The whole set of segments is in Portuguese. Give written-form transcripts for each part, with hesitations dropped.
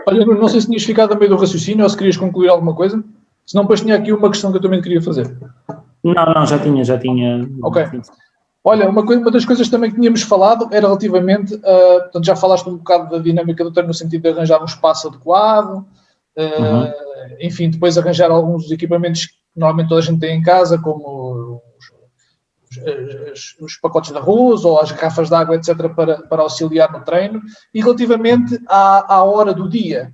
Olha, não sei se tinhas ficado a meio do raciocínio ou se querias concluir alguma coisa. Se não, depois tinha aqui uma questão que eu também queria fazer. Não, já tinha. Ok. Olha, uma das coisas também que tínhamos falado era relativamente, portanto, já falaste um bocado da dinâmica do treino no sentido de arranjar um espaço adequado, enfim, depois arranjar alguns equipamentos que normalmente toda a gente tem em casa, como os pacotes de arroz ou as garrafas de água, etc., para auxiliar no treino. E relativamente à hora do dia,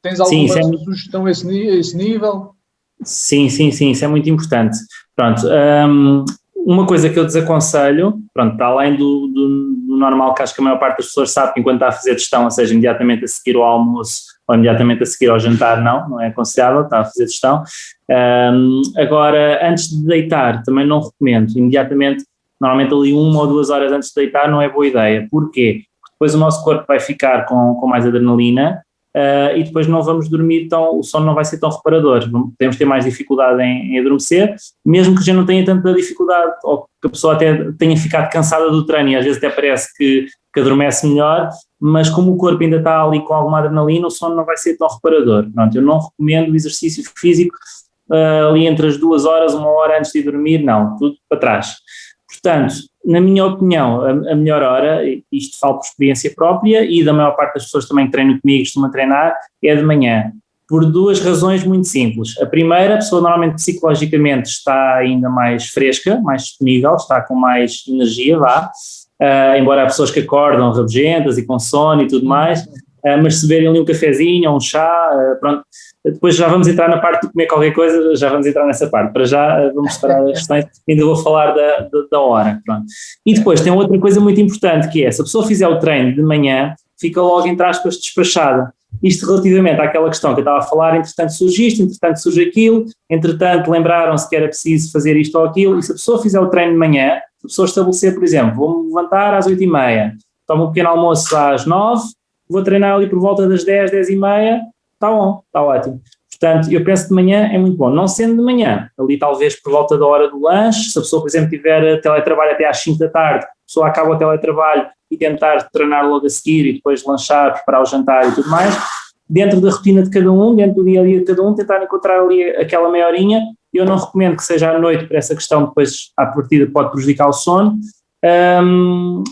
tens alguma sugestão a esse nível? Sim, isso é muito importante. Pronto, uma coisa que eu desaconselho, pronto, para além do normal que acho que a maior parte das pessoas sabe que enquanto está a fazer digestão, ou seja, imediatamente a seguir ao almoço ou imediatamente a seguir ao jantar, não é aconselhável, está a fazer digestão. Agora, antes de deitar, também não recomendo, imediatamente, normalmente ali 1 ou 2 horas antes de deitar não é boa ideia. Porquê? Porque depois o nosso corpo vai ficar com mais adrenalina, e depois não vamos dormir o sono não vai ser tão reparador, podemos ter mais dificuldade em adormecer, mesmo que já não tenha tanta dificuldade, ou que a pessoa até tenha ficado cansada do treino e às vezes até parece que adormece melhor, mas como o corpo ainda está ali com alguma adrenalina, o sono não vai ser tão reparador. Pronto, eu não recomendo o exercício físico ali entre as 2 horas, 1 hora antes de dormir, não, tudo para trás. Portanto, na minha opinião, a melhor hora, isto falo por experiência própria e da maior parte das pessoas também que treinam comigo, costumam treinar, é de manhã, por 2 razões muito simples. A primeira, a pessoa normalmente psicologicamente está ainda mais fresca, mais disponível, está com mais energia, embora há pessoas que acordam rabugentas e com sono e tudo mais, mas se beberem ali um cafezinho ou um chá, pronto. Depois já vamos entrar na parte de comer qualquer coisa, já vamos entrar nessa parte. Para já vamos separar as questões, ainda vou falar da hora. Pronto. E depois tem outra coisa muito importante que é, se a pessoa fizer o treino de manhã, fica logo, entre aspas, despachada. Isto relativamente àquela questão que eu estava a falar, entretanto surge isto, entretanto surge aquilo, entretanto lembraram-se que era preciso fazer isto ou aquilo, e se a pessoa fizer o treino de manhã, se a pessoa estabelecer, por exemplo, vou-me levantar às 8h30, tomo um pequeno almoço às 9, vou treinar ali por volta das 10, 10h30, está bom, está ótimo. Portanto, eu penso que de manhã é muito bom. Não sendo de manhã, ali talvez por volta da hora do lanche, se a pessoa, por exemplo, tiver teletrabalho até às 5 da tarde, a pessoa acaba o teletrabalho e tentar treinar logo a seguir e depois lanchar, preparar o jantar e tudo mais, dentro da rotina de cada um, dentro do dia a dia de cada um, tentar encontrar ali aquela meia horinha. Eu não recomendo que seja à noite, por essa questão depois à partida pode prejudicar o sono,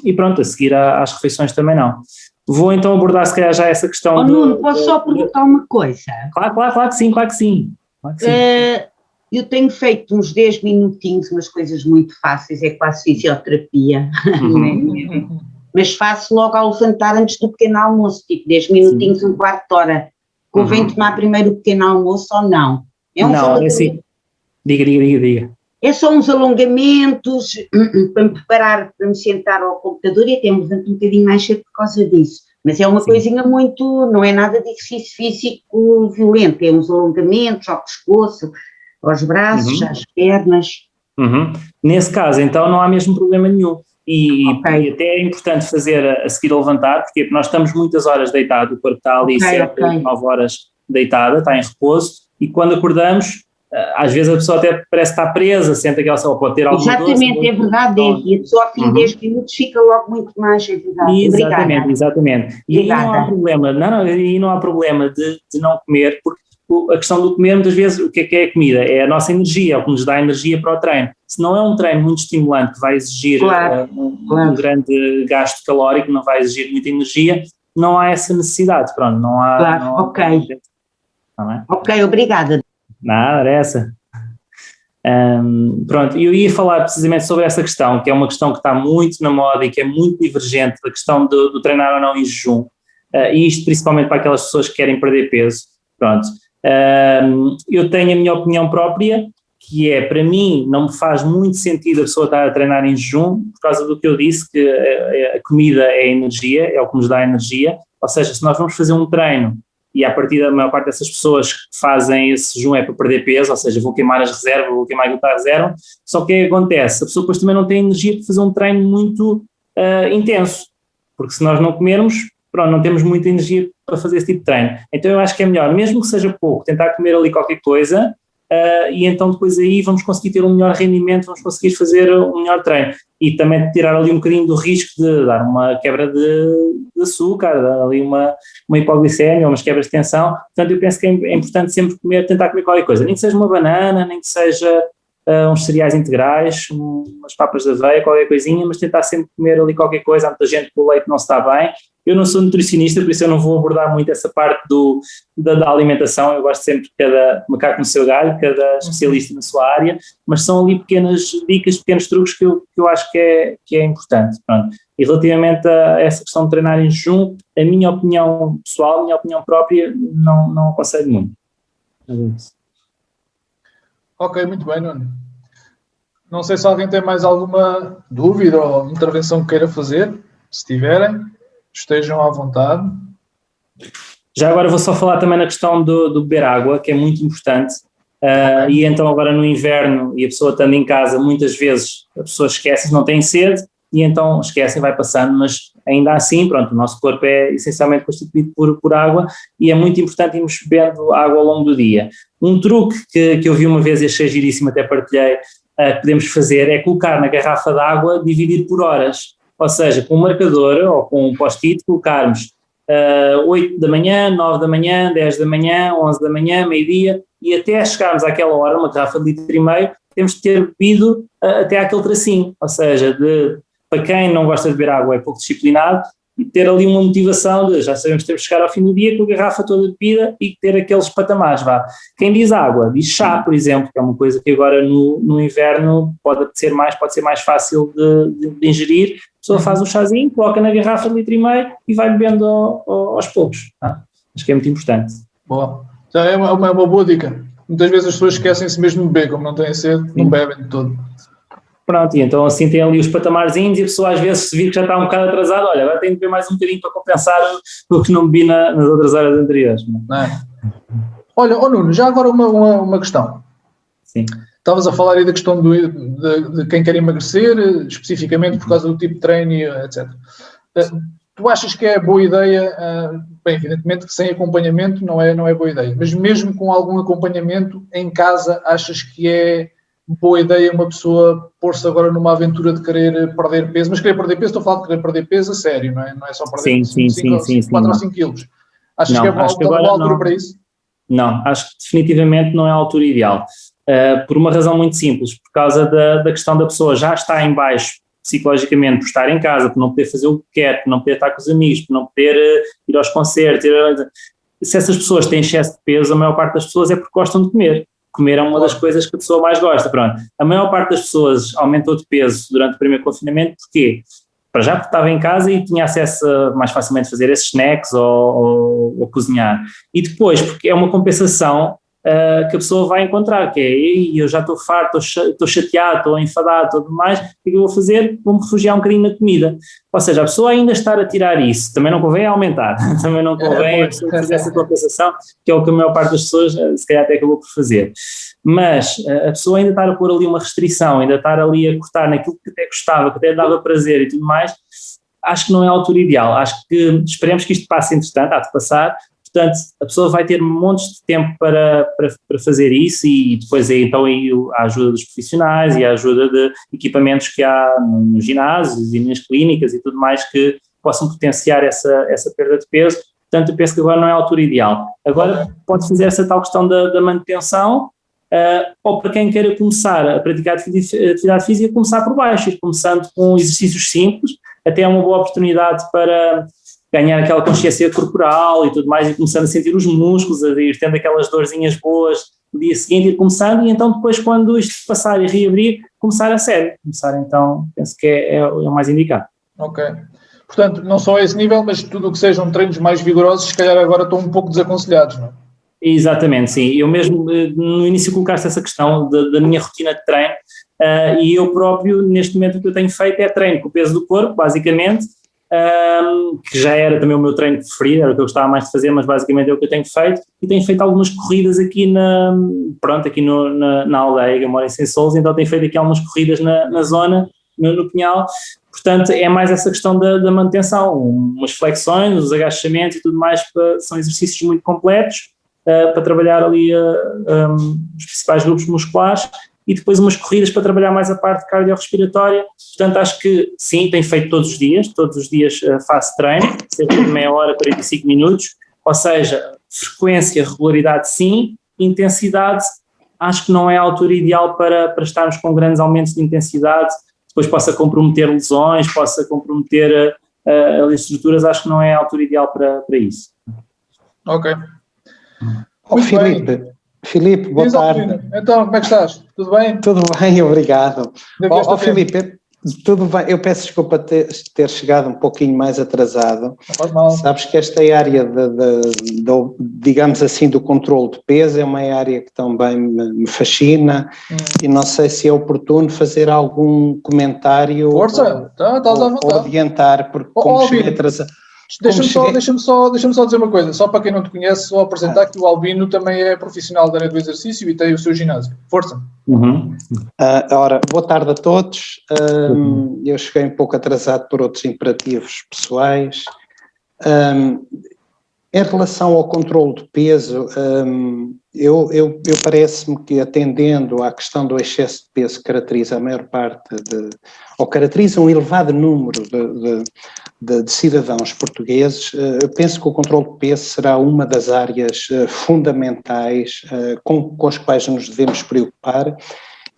e pronto, a seguir às refeições também não. Vou então abordar se calhar já essa questão. Nuno, posso só perguntar uma coisa? Claro que sim. Eu tenho feito uns 10 minutinhos, umas coisas muito fáceis, é quase fisioterapia, mas faço logo ao levantar antes do pequeno almoço, tipo 10 minutinhos, um quarto de hora. Convém tomar primeiro o pequeno almoço ou não? Não, é assim. Diga. É só uns alongamentos para me preparar, para me sentar ao computador e até me levanto um bocadinho mais cedo por causa disso. Mas é uma coisinha muito, não é nada de exercício físico violento, é uns alongamentos ao pescoço, aos braços, às pernas. Nesse caso, então, não há mesmo problema nenhum. E até é importante fazer a seguir a levantar, porque nós estamos muitas horas deitados, o corpo está ali 7, 8, 9 horas deitada, está em repouso, e quando acordamos, às vezes a pessoa até parece estar presa, sente aquela pessoa pode ter alguma dor. Exatamente, é verdade, e a pessoa ao fim de 10 minutos fica logo muito mais, é verdade. Exatamente. E aí não há problema, não há problema de não comer, porque a questão do comer muitas vezes, o que é a comida? É a nossa energia, é o que nos dá energia para o treino. Se não é um treino muito estimulante que vai exigir um grande gasto calórico, não vai exigir muita energia, não há essa necessidade, pronto, não há... Ok, obrigada. Nada, era essa. Pronto, eu ia falar precisamente sobre essa questão, que é uma questão que está muito na moda e que é muito divergente da questão do treinar ou não em jejum, e isto principalmente para aquelas pessoas que querem perder peso. Pronto, eu tenho a minha opinião própria, que é, para mim, não me faz muito sentido a pessoa estar a treinar em jejum, por causa do que eu disse, que a comida é energia, é o que nos dá energia, ou seja, se nós vamos fazer um treino e a partir da maior parte dessas pessoas que fazem esse jejum é para perder peso, ou seja, vou queimar as reservas, vou queimar a reserva, só que o que acontece? A pessoa depois também não tem energia para fazer um treino muito intenso, porque se nós não comermos, pronto, não temos muita energia para fazer esse tipo de treino. Então eu acho que é melhor, mesmo que seja pouco, tentar comer ali qualquer coisa, e então depois aí vamos conseguir ter um melhor rendimento, vamos conseguir fazer um melhor treino e também tirar ali um bocadinho do risco de dar uma quebra de açúcar, dar ali uma hipoglicemia, umas quebras de tensão. Portanto, eu penso que é importante sempre tentar comer qualquer coisa, nem que seja uma banana, nem que seja uns cereais integrais, umas papas de aveia, qualquer coisinha, mas tentar sempre comer ali qualquer coisa. Há muita gente que o leite não se está bem. Eu não sou nutricionista, por isso eu não vou abordar muito essa parte da alimentação. Eu gosto sempre de cada macaco no seu galho, cada especialista na sua área, mas são ali pequenas dicas, pequenos truques que eu acho que é importante. Pronto. E relativamente a essa questão de treinar em jejum, a minha opinião pessoal, a minha opinião própria, não aconselho muito. É isso. Ok, muito bem, Nuno. Não sei se alguém tem mais alguma dúvida ou intervenção que queira fazer. Se tiverem, estejam à vontade. Já agora vou só falar também na questão do beber água, que é muito importante. E então agora no inverno, e a pessoa estando em casa, muitas vezes a pessoa esquece, não tem sede, e então esquece e vai passando, mas ainda assim, pronto, o nosso corpo é essencialmente constituído por água e é muito importante irmos bebendo água ao longo do dia. Um truque que eu vi uma vez e achei giríssimo, até partilhei, que podemos fazer é colocar na garrafa de água, dividir por horas, ou seja, com um marcador ou com um post-it, colocarmos 8 da manhã, 9 da manhã, 10 da manhã, 11 da manhã, meio-dia, e até chegarmos àquela hora, uma garrafa de 1,5 litro, temos de ter bebido até aquele tracinho, ou seja, para quem não gosta de beber água é pouco disciplinado, e ter ali uma motivação de já sabemos que temos de chegar ao fim do dia com a garrafa toda bebida e ter aqueles patamares, vá. Quem diz água, diz chá, por exemplo, que é uma coisa que agora no inverno pode ser mais fácil de ingerir. A pessoa faz um chazinho, coloca na garrafa de 1,5 litro e vai bebendo aos poucos. Acho que é muito importante. Boa. Já é uma boa dica. Muitas vezes as pessoas esquecem-se mesmo de beber, como não têm sede, não bebem de todo. Pronto, e então assim tem ali os patamarzinhos e a pessoa às vezes se vir que já está um bocado atrasada, olha, agora tenho de beber mais um bocadinho para compensar o que não bebi nas outras horas anteriores. Não é? Olha, Nuno, já agora uma questão. Sim. Estavas a falar aí da questão de quem quer emagrecer, especificamente por causa do tipo de treino, etc. Tu achas que é boa ideia, bem, evidentemente que sem acompanhamento não é boa ideia, mas mesmo com algum acompanhamento em casa, achas que é boa ideia uma pessoa pôr-se agora numa aventura de querer perder peso, mas querer perder peso, estou a falar de querer perder peso a sério, não é só perder 4 ou 5 quilos. Achas que é uma altura para isso? Não, acho que definitivamente não é a altura ideal, por uma razão muito simples, por causa da questão da pessoa já estar em baixo psicologicamente, por estar em casa, por não poder fazer o que quer, por não poder estar com os amigos, por não poder ir aos concertos. Se essas pessoas têm excesso de peso, a maior parte das pessoas é porque gostam de comer. Comer é uma das coisas que a pessoa mais gosta. Pronto. A maior parte das pessoas aumentou de peso durante o primeiro confinamento, porquê? Para já porque estava em casa e tinha acesso a mais facilmente fazer esses snacks ou cozinhar. E depois porque é uma compensação que a pessoa vai encontrar, que é, eu já estou farto, estou chateado, estou enfadado, tudo mais, o que eu vou fazer? Vou-me refugiar um bocadinho na comida. Ou seja, a pessoa ainda estar a tirar isso, também não convém aumentar, também não convém a pessoa fazer essa compensação, que é o que a maior parte das pessoas se calhar até acabou por fazer. Mas a pessoa ainda estar a pôr ali uma restrição, ainda estar ali a cortar naquilo que até gostava, que até dava prazer e tudo mais, acho que não é a altura ideal. Acho que esperemos que isto passe entretanto, há de passar. Portanto, a pessoa vai ter montes de tempo para fazer isso e depois então a ajuda dos profissionais e a ajuda de equipamentos que há nos ginásios e nas clínicas e tudo mais que possam potenciar essa perda de peso. Portanto, eu penso que agora não é a altura ideal. Agora pode fazer essa tal questão da manutenção ou para quem queira começar a praticar atividade física, começar por baixo, começando com exercícios simples, até é uma boa oportunidade para ganhar aquela consciência corporal e tudo mais, e começando a sentir os músculos, a ir tendo aquelas dorzinhas boas no dia seguinte, ir começando, e então depois quando isto passar e reabrir, começar a sério. Começar então, penso que é o mais indicado. Ok. Portanto, não só a esse nível, mas tudo o que sejam treinos mais vigorosos, se calhar agora estão um pouco desaconselhados, não é? Exatamente, sim. Eu mesmo no início colocaste essa questão da minha rotina de treino, e eu próprio, neste momento, o que eu tenho feito é treino com o peso do corpo, basicamente, que já era também o meu treino preferido, era o que eu gostava mais de fazer, mas basicamente é o que eu tenho feito, e tenho feito algumas corridas aqui na aldeia, que eu moro em Sensouls, então tenho feito aqui algumas corridas na zona, no Pinhal. Portanto, é mais essa questão da manutenção, umas flexões, os agachamentos e tudo mais, são exercícios muito completos, para trabalhar ali os principais grupos musculares, e depois umas corridas para trabalhar mais a parte cardiorrespiratória. Portanto, acho que sim, tenho feito todos os dias faço treino, cerca de meia hora, 45 minutos, ou seja, frequência, regularidade sim, intensidade, acho que não é a altura ideal para estarmos com grandes aumentos de intensidade, depois possa comprometer lesões, possa comprometer as estruturas, acho que não é a altura ideal para isso. Ok. Filipe, boa tarde. Então, como é que estás? Tudo bem? Tudo bem, obrigado. Filipe, tudo bem. Eu peço desculpa ter chegado um pouquinho mais atrasado. Não faz mal. Sabes que esta área, digamos assim, do controle de peso é uma área que também me fascina e não sei se é oportuno fazer algum comentário. Força, estás à vontade. Ou adiantar, porque como cheguei atrasado. Deixa-me só dizer uma coisa, só para quem não te conhece, só apresentar que o Albino também é profissional da área do exercício e tem o seu ginásio. Força. Ora, boa tarde a todos. Eu cheguei um pouco atrasado por outros imperativos pessoais. Em relação ao controle de peso, eu parece-me que, atendendo à questão do excesso de peso que caracteriza a maior parte ou caracteriza um elevado número de cidadãos portugueses, eu penso que o controle de peso será uma das áreas fundamentais com as quais nos devemos preocupar,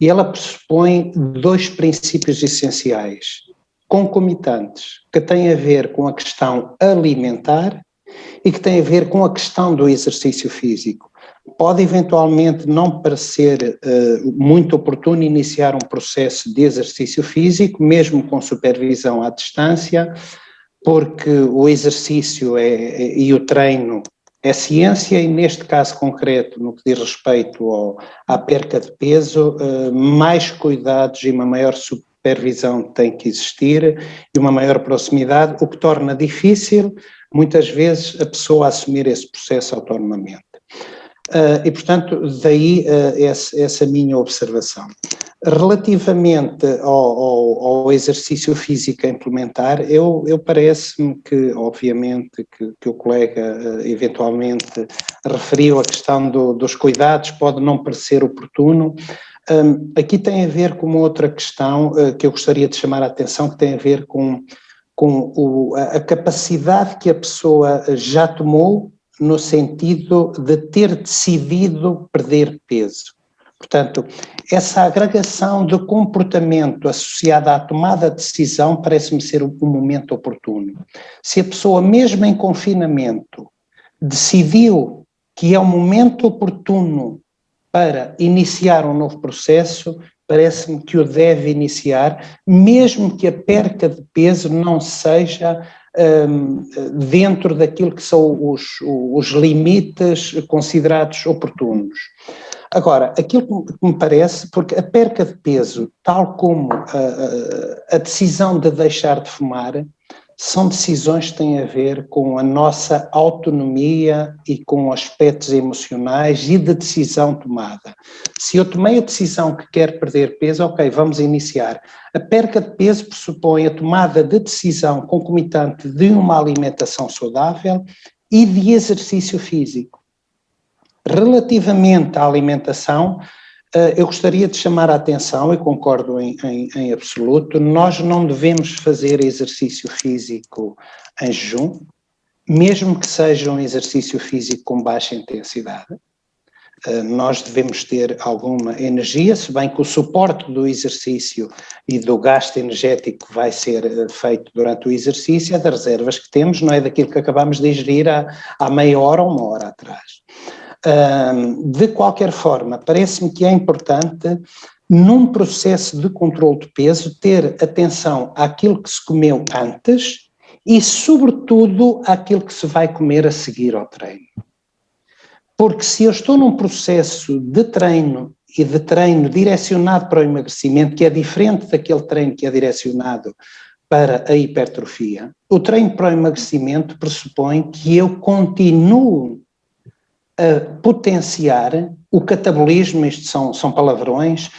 e ela pressupõe dois princípios essenciais, concomitantes, que têm a ver com a questão alimentar e que tem a ver com a questão do exercício físico. Pode eventualmente não parecer muito oportuno iniciar um processo de exercício físico, mesmo com supervisão à distância, porque o exercício e o treino é ciência, e neste caso concreto, no que diz respeito à perca de peso, mais cuidados e uma maior supervisão tem que existir e uma maior proximidade, o que torna difícil muitas vezes a pessoa assumir esse processo autonomamente. E, portanto, daí essa minha observação. Relativamente ao exercício físico a implementar, eu parece-me que, obviamente, que o colega eventualmente referiu a questão dos cuidados, pode não parecer oportuno. Aqui tem a ver com uma outra questão que eu gostaria de chamar a atenção, que tem a ver com a capacidade que a pessoa já tomou no sentido de ter decidido perder peso. Portanto, essa agregação de comportamento associada à tomada de decisão parece-me ser um momento oportuno. Se a pessoa, mesmo em confinamento, decidiu que é o momento oportuno para iniciar um novo processo, parece-me que o deve iniciar, mesmo que a perca de peso não seja dentro daquilo que são os limites considerados oportunos. Agora, aquilo que me parece, porque a perca de peso, tal como a decisão de deixar de fumar, são decisões que têm a ver com a nossa autonomia e com aspectos emocionais e de decisão tomada. Se eu tomei a decisão que quero perder peso, ok, vamos iniciar. A perca de peso pressupõe a tomada de decisão concomitante de uma alimentação saudável e de exercício físico. Relativamente à alimentação, eu gostaria de chamar a atenção, e concordo em absoluto, nós não devemos fazer exercício físico em jejum, mesmo que seja um exercício físico com baixa intensidade. Nós devemos ter alguma energia, se bem que o suporte do exercício e do gasto energético que vai ser feito durante o exercício é das reservas que temos, não é daquilo que acabamos de ingerir há meia hora ou uma hora atrás. De qualquer forma, parece-me que é importante, num processo de controle de peso, ter atenção àquilo que se comeu antes e, sobretudo, àquilo que se vai comer a seguir ao treino. Porque se eu estou num processo de treino e de treino direcionado para o emagrecimento, que é diferente daquele treino que é direcionado para a hipertrofia, o treino para o emagrecimento pressupõe que eu continuo a potenciar o catabolismo, isto são palavrões,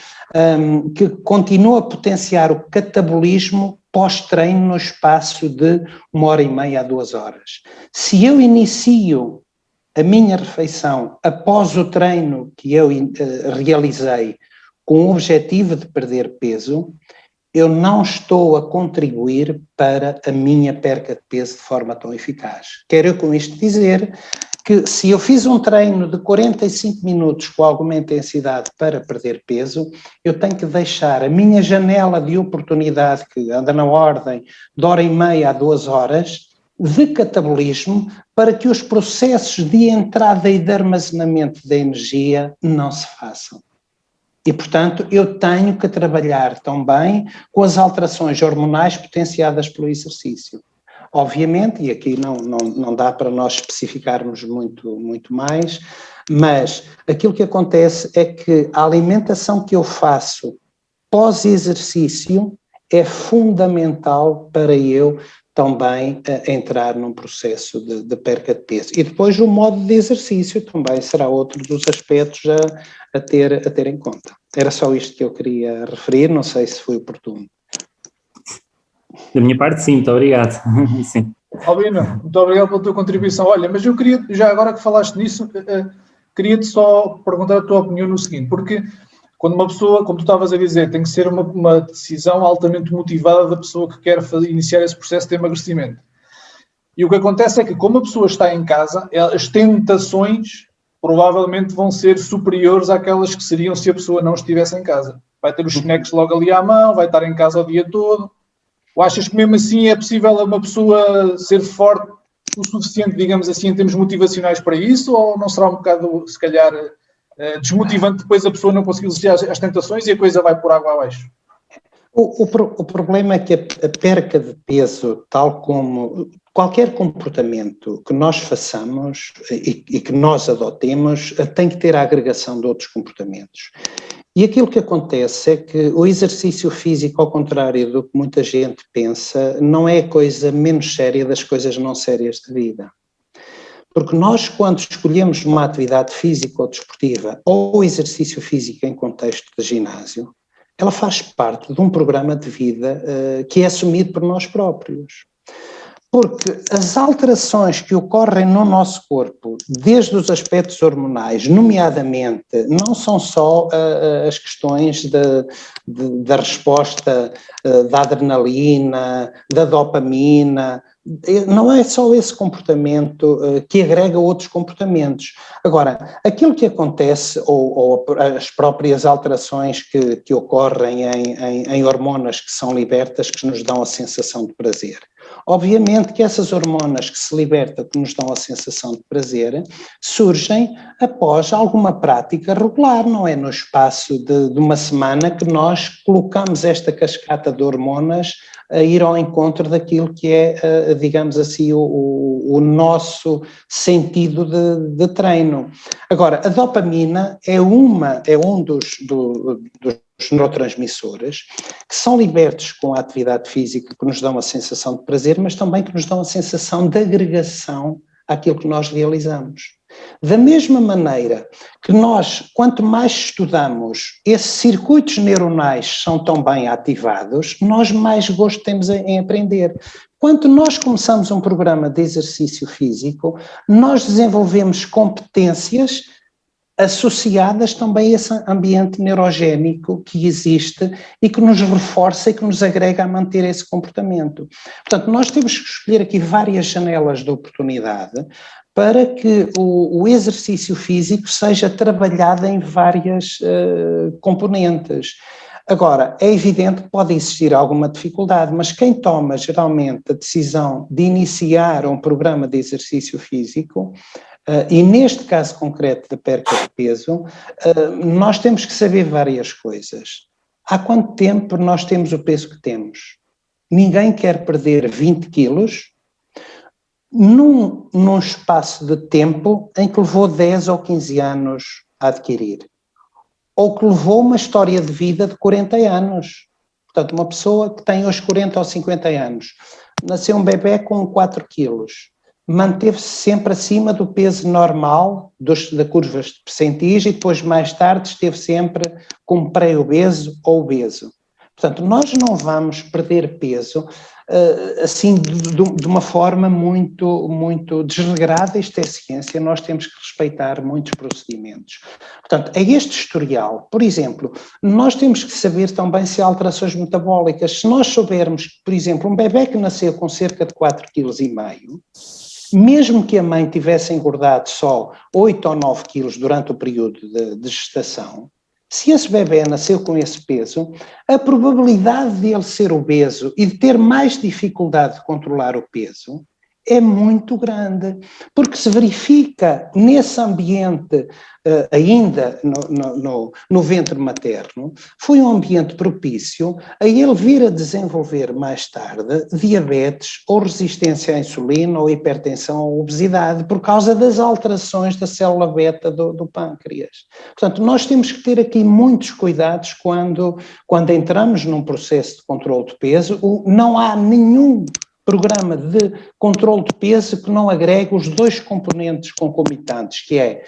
que continua a potenciar o catabolismo pós-treino no espaço de 1h30 a 2 horas. Se eu inicio a minha refeição após o treino que eu realizei com o objetivo de perder peso, eu não estou a contribuir para a minha perca de peso de forma tão eficaz. Quero eu com isto dizer que se eu fiz um treino de 45 minutos com alguma intensidade para perder peso, eu tenho que deixar a minha janela de oportunidade, que anda na ordem de 1h30 a 2 horas, de catabolismo, para que os processos de entrada e de armazenamento da energia não se façam. E, portanto, eu tenho que trabalhar também com as alterações hormonais potenciadas pelo exercício. Obviamente, e aqui não dá para nós especificarmos muito mais, mas aquilo que acontece é que a alimentação que eu faço pós-exercício é fundamental para eu também entrar num processo de perca de peso. E depois o modo de exercício também será outro dos aspectos a ter em conta. Era só isto que eu queria referir, não sei se foi oportuno. Da minha parte, sim, muito obrigado. Sim. Albino, muito obrigado pela tua contribuição. Olha, mas eu queria, já agora que falaste nisso, queria-te só perguntar a tua opinião no seguinte, porque quando uma pessoa, como tu estavas a dizer, tem que ser uma decisão altamente motivada da pessoa que quer iniciar esse processo de emagrecimento. E o que acontece é que, como a pessoa está em casa, as tentações provavelmente vão ser superiores àquelas que seriam se a pessoa não estivesse em casa. Vai ter os snacks logo ali à mão, vai estar em casa o dia todo. Ou achas que mesmo assim é possível uma pessoa ser forte o suficiente, digamos assim, em termos motivacionais para isso? Ou não será um bocado, se calhar, desmotivante depois a pessoa não conseguir resistir às tentações e a coisa vai por água abaixo? O problema é que a perca de peso, tal como qualquer comportamento que nós façamos e que nós adotemos, tem que ter a agregação de outros comportamentos. E aquilo que acontece é que o exercício físico, ao contrário do que muita gente pensa, não é a coisa menos séria das coisas não sérias de vida. Porque nós, quando escolhemos uma atividade física ou desportiva ou exercício físico em contexto de ginásio, ela faz parte de um programa de vida que é assumido por nós próprios. Porque as alterações que ocorrem no nosso corpo, desde os aspectos hormonais, nomeadamente, não são só as questões da resposta da adrenalina, da dopamina, não é só esse comportamento que agrega outros comportamentos. Agora, aquilo que acontece, ou as próprias alterações que ocorrem em hormonas que são libertas, que nos dão a sensação de prazer. Obviamente que essas hormonas que se libertam, que nos dão a sensação de prazer, surgem após alguma prática regular, não é? No espaço de uma semana que nós colocamos esta cascata de hormonas a ir ao encontro daquilo que é, digamos assim, o nosso sentido de treino. Agora, a dopamina é um dos neurotransmissores que são libertos com a atividade física, que nos dão a sensação de prazer, mas também que nos dão a sensação de agregação àquilo que nós realizamos. Da mesma maneira que nós, quanto mais estudamos, esses circuitos neuronais são tão bem ativados, nós mais gosto temos em aprender. Quando nós começamos um programa de exercício físico, nós desenvolvemos competências associadas também a esse ambiente neurogénico que existe e que nos reforça e que nos agrega a manter esse comportamento. Portanto, nós temos que escolher aqui várias janelas de oportunidade para que o exercício físico seja trabalhado em várias componentes. Agora, é evidente que pode existir alguma dificuldade, mas quem toma geralmente a decisão de iniciar um programa de exercício físico, e neste caso concreto da perca de peso, nós temos que saber várias coisas. Há quanto tempo nós temos o peso que temos? Ninguém quer perder 20 quilos num espaço de tempo em que levou 10 ou 15 anos a adquirir. Ou que levou uma história de vida de 40 anos. Portanto, uma pessoa que tem hoje 40 ou 50 anos, nasceu um bebê com 4 quilos, manteve-se sempre acima do peso normal da curvas de percentis e depois mais tarde esteve sempre como pré-obeso ou obeso. Portanto, nós não vamos perder peso assim, de uma forma muito, muito desregrada. Isto é ciência, nós temos que respeitar muitos procedimentos. Portanto, é este historial. Por exemplo, nós temos que saber também se há alterações metabólicas. Se nós soubermos que, por exemplo, um bebê que nasceu com cerca de 4,5 kg, mesmo que a mãe tivesse engordado só 8 ou 9 quilos durante o período de gestação, se esse bebê nasceu com esse peso, a probabilidade de ele ser obeso e de ter mais dificuldade de controlar o peso é muito grande, porque se verifica nesse ambiente, ainda no ventre materno, foi um ambiente propício a ele vir a desenvolver mais tarde diabetes ou resistência à insulina ou hipertensão ou obesidade por causa das alterações da célula beta do pâncreas. Portanto, nós temos que ter aqui muitos cuidados quando entramos num processo de controle de peso. Não há nenhum programa de controle de peso que não agregue os dois componentes concomitantes, que é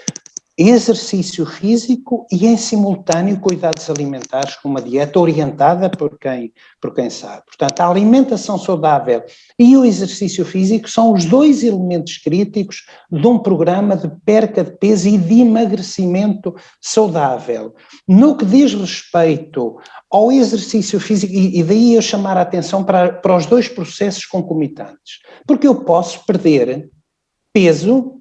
exercício físico e, em simultâneo, cuidados alimentares com uma dieta orientada por quem sabe. Portanto, a alimentação saudável e o exercício físico são os dois elementos críticos de um programa de perca de peso e de emagrecimento saudável. No que diz respeito ao exercício físico, e daí eu chamar a atenção para os dois processos concomitantes, porque eu posso perder peso,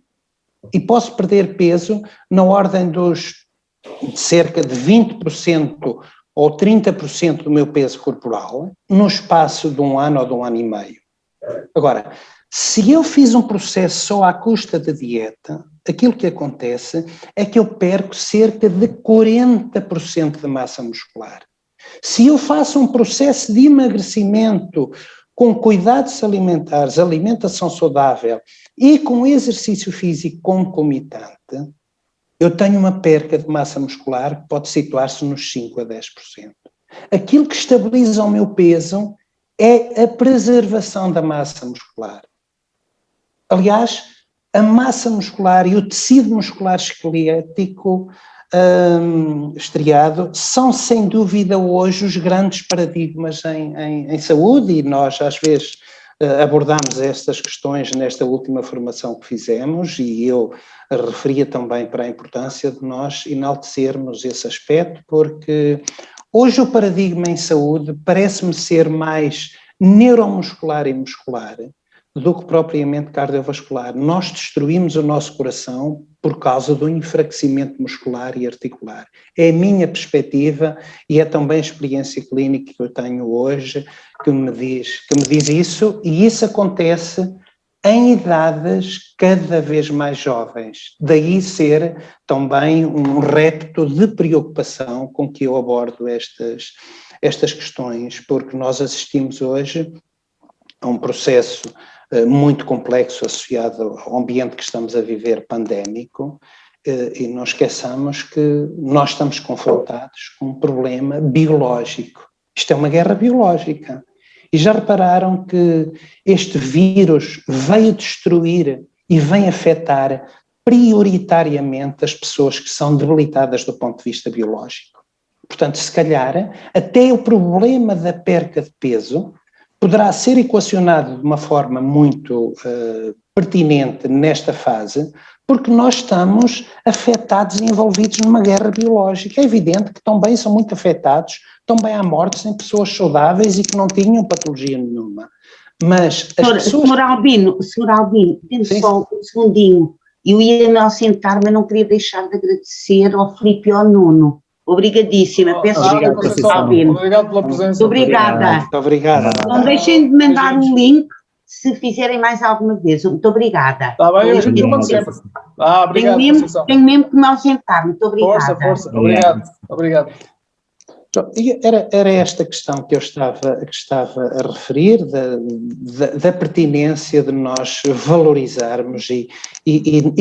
e posso perder peso na ordem dos cerca de 20% ou 30% do meu peso corporal no espaço de 1 ano ou de 1 ano e meio. Agora, se eu fiz um processo só à custa da dieta, aquilo que acontece é que eu perco cerca de 40% de massa muscular. Se eu faço um processo de emagrecimento com cuidados alimentares, alimentação saudável e com exercício físico concomitante, eu tenho uma perca de massa muscular que pode situar-se nos 5 a 10%. Aquilo que estabiliza o meu peso é a preservação da massa muscular. Aliás, a massa muscular e o tecido muscular esquelético estriado são sem dúvida hoje os grandes paradigmas em saúde, e nós às vezes abordamos estas questões nesta última formação que fizemos, e eu referia também para a importância de nós enaltecermos esse aspecto, porque hoje o paradigma em saúde parece-me ser mais neuromuscular e muscular do que propriamente cardiovascular. Nós destruímos o nosso coração por causa do enfraquecimento muscular e articular. É a minha perspectiva e é também a experiência clínica que eu tenho hoje que me diz isso, e isso acontece em idades cada vez mais jovens. Daí ser também um repto de preocupação com que eu abordo estas questões, porque nós assistimos hoje a um processo muito complexo associado ao ambiente que estamos a viver pandémico, e não esqueçamos que nós estamos confrontados com um problema biológico. Isto é uma guerra biológica. E já repararam que este vírus veio destruir e vem afetar prioritariamente as pessoas que são debilitadas do ponto de vista biológico. Portanto, se calhar, até o problema da perca de peso poderá ser equacionado de uma forma muito pertinente nesta fase, porque nós estamos afetados e envolvidos numa guerra biológica. É evidente que também são muito afetados, também há mortes em pessoas saudáveis e que não tinham patologia nenhuma. Mas as pessoas... Senhor Albino, temos só um segundinho. Eu ia-me ausentar, mas não queria deixar de agradecer ao Filipe e ao Nuno. Obrigadíssima, peço desculpa, Albino. Obrigado pela presença. Obrigada. Muito obrigada. Não deixem de mandar um link se fizerem mais alguma vez. Muito obrigada. Está bem, eu mando sempre. Obrigado. Tenho mesmo que me ausentar. Muito obrigada. Força. Obrigado. Era esta questão que eu estava a referir, da pertinência de nós valorizarmos e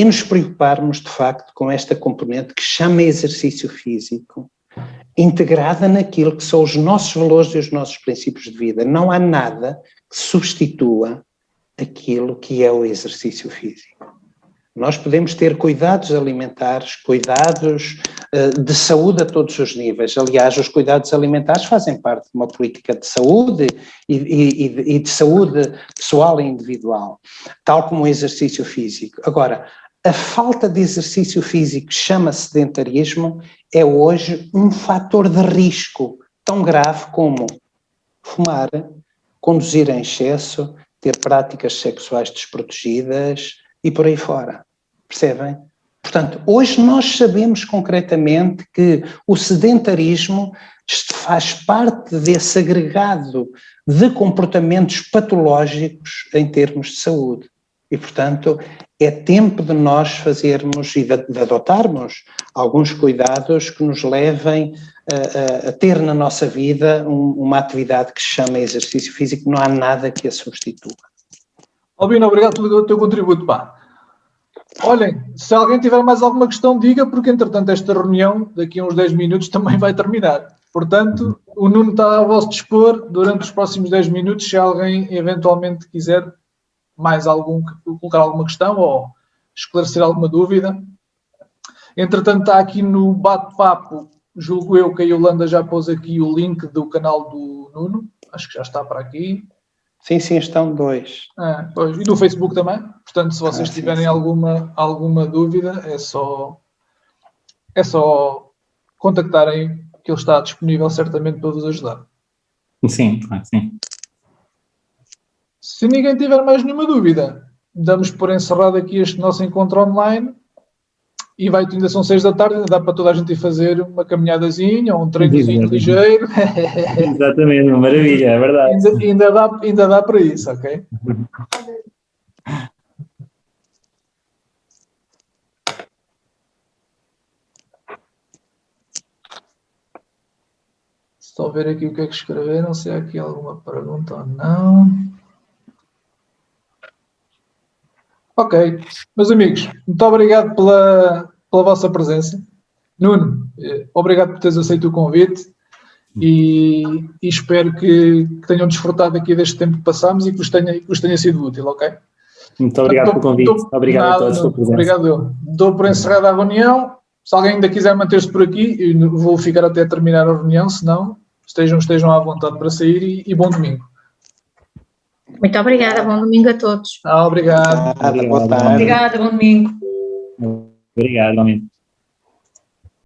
nos preocuparmos de facto com esta componente que chama exercício físico, integrada naquilo que são os nossos valores e os nossos princípios de vida. Não há nada que substitua aquilo que é o exercício físico. Nós podemos ter cuidados alimentares, cuidados de saúde a todos os níveis. Aliás, os cuidados alimentares fazem parte de uma política de saúde e de saúde pessoal e individual, tal como o exercício físico. Agora, a falta de exercício físico, chama-se sedentarismo, é hoje um fator de risco tão grave como fumar, conduzir em excesso, ter práticas sexuais desprotegidas e por aí fora. Percebem? Portanto, hoje nós sabemos concretamente que o sedentarismo faz parte desse agregado de comportamentos patológicos em termos de saúde. E, portanto, é tempo de nós fazermos e de adotarmos alguns cuidados que nos levem a ter na nossa vida uma atividade que se chama exercício físico. Não há nada que a substitua. Albino, obrigado pelo teu contributo, pá. Olhem, se alguém tiver mais alguma questão, diga, porque entretanto esta reunião, daqui a uns 10 minutos, também vai terminar. Portanto, o Nuno está a vosso dispor durante os próximos 10 minutos, se alguém eventualmente quiser colocar alguma questão ou esclarecer alguma dúvida. Entretanto, está aqui no bate-papo, julgo eu que a Yolanda já pôs aqui o link do canal do Nuno, acho que já está para aqui. Sim, estão 2. Pois, e do Facebook também, portanto, se vocês tiverem alguma dúvida, é só contactarem, que ele está disponível certamente para vos ajudar. Sim, claro que sim. Se ninguém tiver mais nenhuma dúvida, damos por encerrado aqui este nosso encontro online e ainda são 6 da tarde, ainda dá para toda a gente ir fazer uma caminhadazinha ou um treinozinho ligeiro. Exatamente, maravilha, é verdade. Ainda dá para isso, ok? Só ver aqui o que é que escreveram, se há aqui alguma pergunta ou não. Ok, meus amigos, muito obrigado pela vossa presença. Nuno, obrigado por teres aceito o convite e espero que tenham desfrutado aqui deste tempo que passámos e que vos tenha sido útil, ok? Muito obrigado pelo convite. Obrigado a todos pela presença. Obrigado eu. Dou por encerrada a reunião. Se alguém ainda quiser manter-se por aqui, eu vou ficar até terminar a reunião, se não, estejam à vontade para sair e bom domingo. Muito obrigada, bom domingo a todos. Obrigado. Boa tarde. Obrigada, bom domingo. Obrigado, amigo.